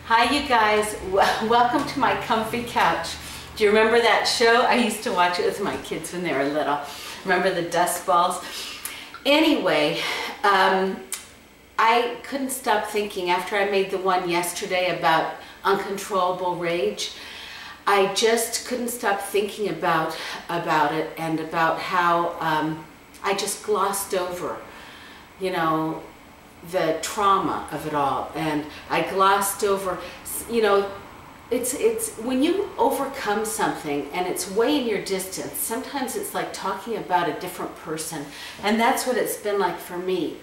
Hi you guys, welcome to my comfy couch. Do you remember that show? I used to watch it with my kids when they were little. Remember the dust balls? Anyway, I couldn't stop thinking after I made the one yesterday about uncontrollable rage. I just couldn't stop thinking about it and about how I just glossed over, you know, the trauma of it all, and I glossed over, you know, it's when you overcome something and it's way in your distance, sometimes it's like talking about a different person, and that's what it's been like for me.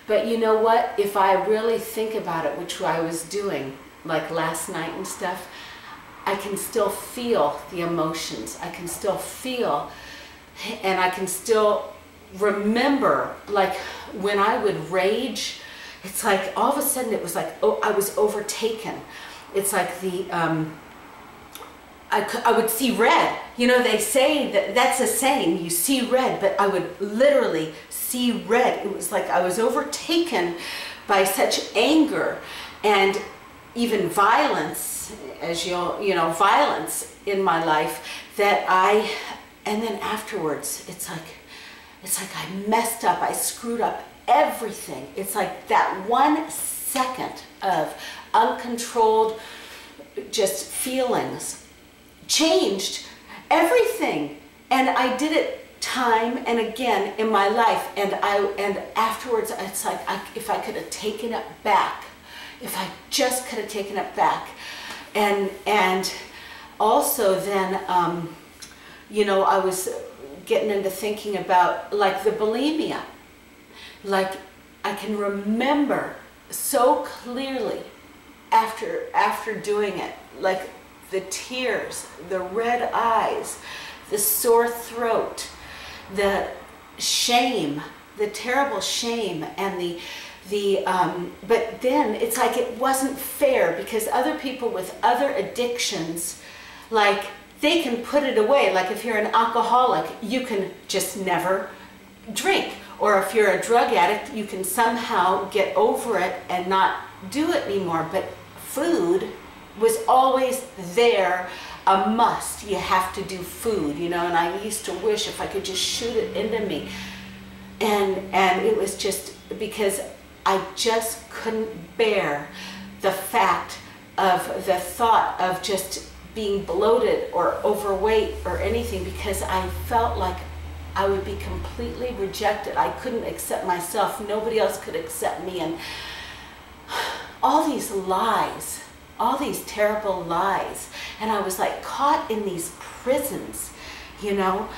But you know what, if I really think about it, which I was doing like last night and stuff, I can still feel the emotions. I can still feel, and I can still remember, like when I would rage, it's like all of a sudden it was like, oh, I was overtaken. It's like the I would see red. You know, they say that's a saying, you see red, but I would literally see red. It was like I was overtaken by such anger and even violence, as you know, violence in my life, that and then afterwards, it's like I messed up, I screwed up everything. It's like that 1 second of uncontrolled just feelings changed everything. And I did it time and again in my life, and afterwards it's like if I could have taken it back, if I just could have taken it back. And also then you know, I was getting into thinking about like the bulimia. Like I can remember so clearly after doing it, like the tears, the red eyes, the sore throat, the shame, the terrible shame, and but then it's like it wasn't fair, because other people with other addictions, like they can put it away. Like if you're an alcoholic, you can just never drink. Or if you're a drug addict, you can somehow get over it and not do it anymore. But food was always there, a must. You have to do food, you know, and I used to wish if I could just shoot it into me. And it was just because I just couldn't bear the fact of the thought of just being bloated or overweight or anything, because I felt like I would be completely rejected. I couldn't accept myself. Nobody else could accept me. And all these lies, all these terrible lies. And I was like caught in these prisons, you know.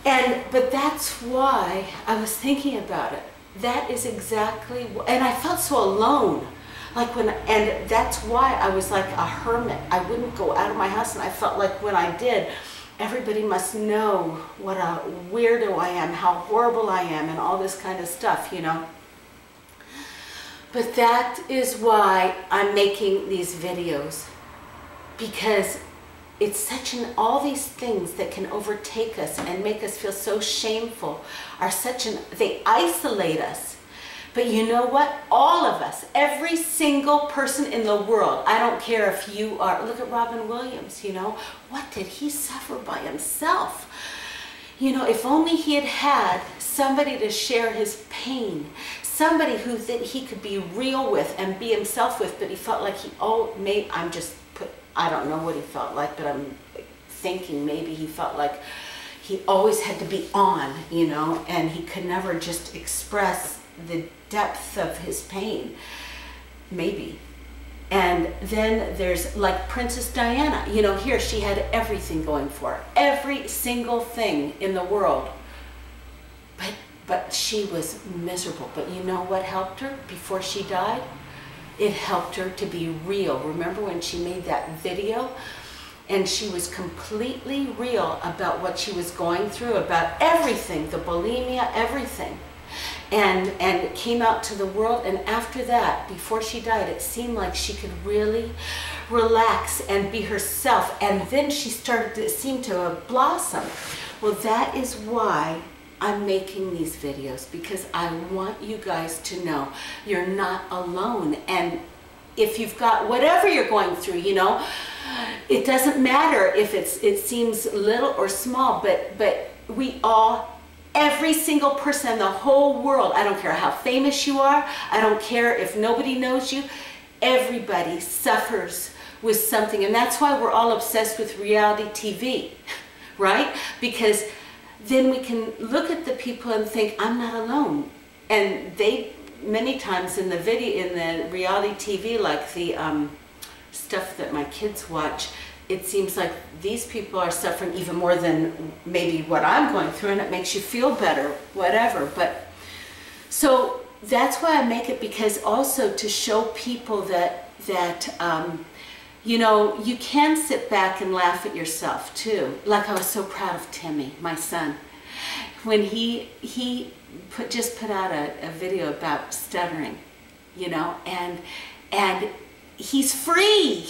But that's why I was thinking about it. That is exactly, and I felt so alone. Like and that's why I was like a hermit. I wouldn't go out of my house, and I felt like when I did, everybody must know what a weirdo I am, how horrible I am, and all this kind of stuff, you know. But that is why I'm making these videos, because it's such all these things that can overtake us and make us feel so shameful they isolate us. But you know what? All of us, every single person in the world, I don't care if you are, look at Robin Williams, you know, what did he suffer by himself? You know, if only he had had somebody to share his pain, somebody that he could be real with and be himself with, but he felt like I don't know what he felt like, but I'm thinking maybe he felt like he always had to be on, you know, and he could never just express the depth of his pain, maybe. And then there's like Princess Diana, you know, here she had everything going for her, every single thing in the world, but she was miserable. But you know what helped her before she died? It helped her to be real. Remember when she made that video? And she was completely real about what she was going through, about everything, the bulimia, everything. And it came out to the world, and after that, before she died, it seemed like she could really relax and be herself, and then she started to seem to blossom. Well, that is why I'm making these videos, because I want you guys to know you're not alone. And if you've got whatever you're going through, you know, it doesn't matter if it seems little or small, but we all, every single person in the whole world, I don't care how famous you are, I don't care if nobody knows you, everybody suffers with something. And that's why we're all obsessed with reality TV, right? Because then we can look at the people and think, I'm not alone. And they, many times in the video, in the reality TV, like the stuff that my kids watch, it seems like these people are suffering even more than maybe what I'm going through, and it makes you feel better, whatever. But so that's why I make it, because also to show people that you know, you can sit back and laugh at yourself too. Like I was so proud of Timmy, my son, when he just put out a video about stuttering, you know, and he's free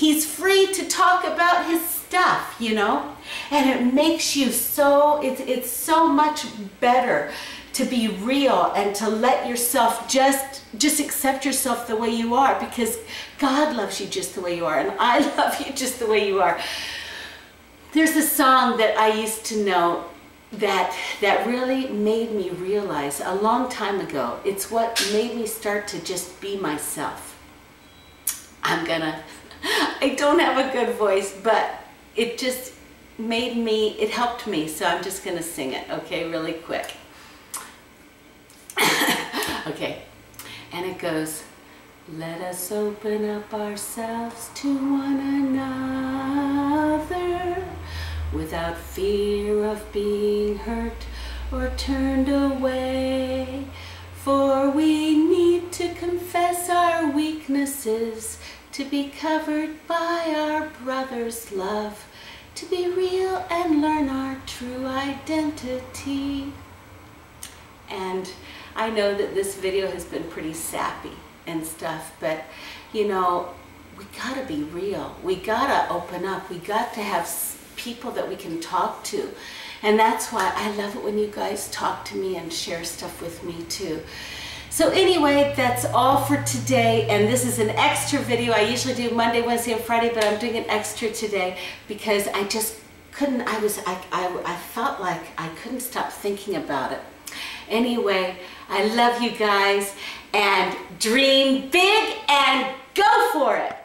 to talk about his stuff, you know, and it makes you so, it's so much better to be real and to let yourself just accept yourself the way you are, because God loves you just the way you are, and I love you just the way you are. There's a song that I used to know that really made me realize a long time ago. It's what made me start to just be myself. I don't have a good voice, but it just made me, it helped me, so I'm just gonna sing it, okay, really quick. Okay, and it goes, let us open up ourselves to one another without fear of being hurt or turned away, for we need to confess our weaknesses, to be covered by our brother's love, to be real and learn our true identity. And I know that this video has been pretty sappy and stuff, but you know, we gotta be real. We gotta open up. We got to have people that we can talk to. And that's why I love it when you guys talk to me and share stuff with me too. So anyway, that's all for today, and this is an extra video. I usually do Monday, Wednesday, and Friday, but I'm doing an extra today because I just couldn't, I felt like I couldn't stop thinking about it. Anyway, I love you guys, and dream big and go for it.